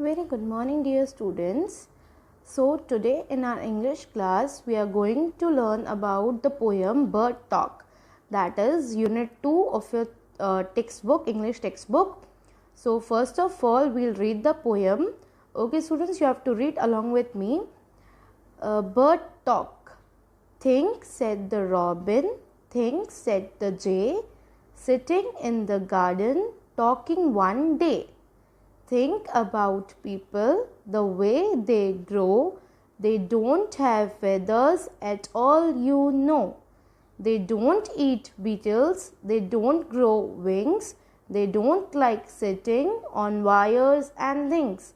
Very good morning, dear students. So, today in our English class, we are going to learn about the poem Bird Talk. That is Unit 2 of your English textbook. So, first of all, we'll read the poem. Okay, students, you have to read along with me. Bird Talk. Think, said the robin. Think, said the jay. Sitting in the garden, talking one day. Think about people, the way they grow. They don't have feathers at all, you know. They don't eat beetles, they don't grow wings, they don't like sitting on wires and things.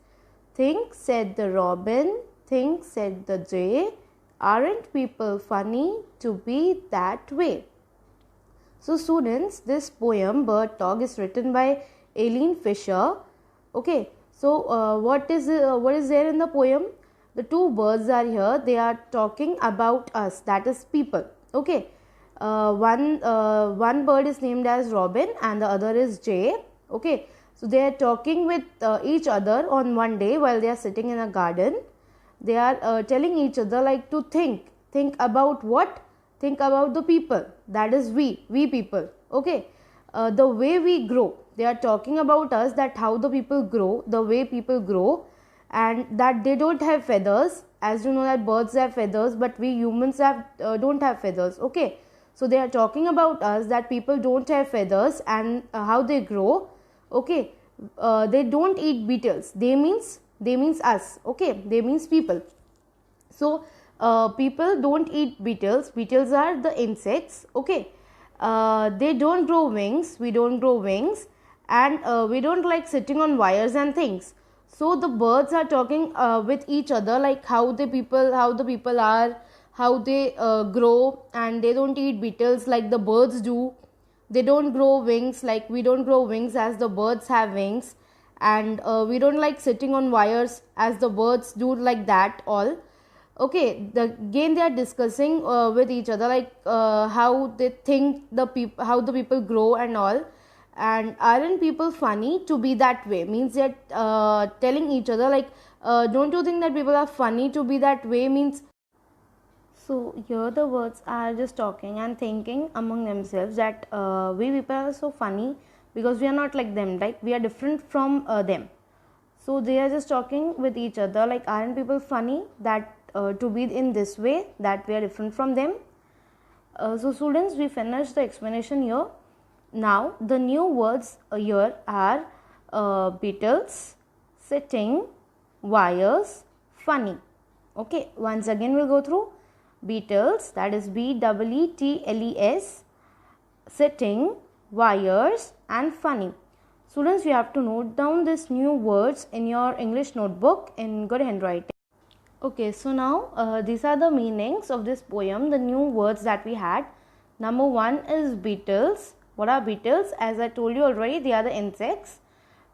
Think, said the robin, think, said the jay. Aren't people funny to be that way? So students, this poem Bird Talk is written by Eileen Fisher. Okay, so what is there in the poem? The two birds are here. They are talking about us, that is people. Okay, one bird is named as Robin and the other is Jay. Okay, so they are talking with each other on one day while they are sitting in a garden. They are telling each other like to think about what? Think about the people, that is we people. Okay, the way we grow. They are talking about us, that how the people grow, the way people grow, and that they don't have feathers. As you know that birds have feathers, but we humans don't have feathers. Okay, so they are talking about us, that people don't have feathers and how they grow. Okay, they don't eat beetles. They means us. Okay, they means people. So people don't eat beetles. Beetles are the insects. Okay, they don't grow wings. We don't grow wings. And we don't like sitting on wires and things. So the birds are talking with each other, like how the people are, how they grow, and they don't eat beetles like the birds do. They don't grow wings like we don't grow wings as the birds have wings, and we don't like sitting on wires as the birds do, like that all. Okay, again they are discussing with each other, like how they think how the people grow and all. And aren't people funny to be that way? Means that telling each other like don't you think that people are funny to be that way? Means, so here the words are just talking and thinking among themselves that we people are so funny because we are not like them, like we are different from them. So they are just talking with each other like, aren't people funny that to be in this way, that we are different from them? So students, we finished the explanation here. Now the new words here are beetles, sitting, wires, funny. Okay, once again we'll go through. Beetles, that is BEETLES, sitting, wires and funny. Students, you have to note down these new words in your English notebook in good handwriting. Okay, so now these are the meanings of this poem, the new words that we had. Number one is beetles. What are beetles? As I told you already, they are the insects.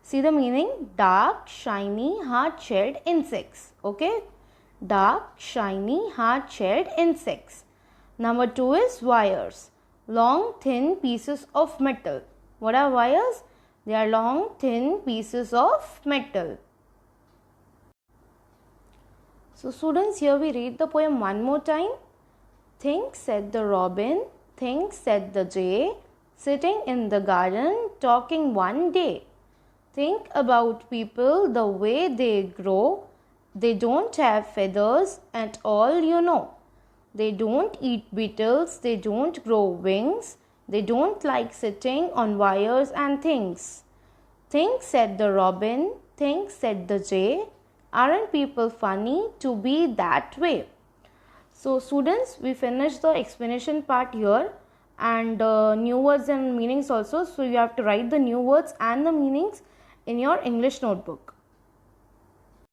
See the meaning? Dark, shiny, hard-shelled insects. Okay? Dark, shiny, hard-shelled insects. Number two is wires. Long, thin pieces of metal. What are wires? They are long, thin pieces of metal. So students, here we read the poem one more time. Think, said the robin. Think, said the jay. Sitting in the garden, talking one day. Think about people, the way they grow. They don't have feathers at all, you know. They don't eat beetles, they don't grow wings. They don't like sitting on wires and things. Think, said the robin. Think, said the jay. Aren't people funny to be that way? So students, we finished the explanation part here, and new words and meanings also. So you have to write the new words and the meanings in your English notebook.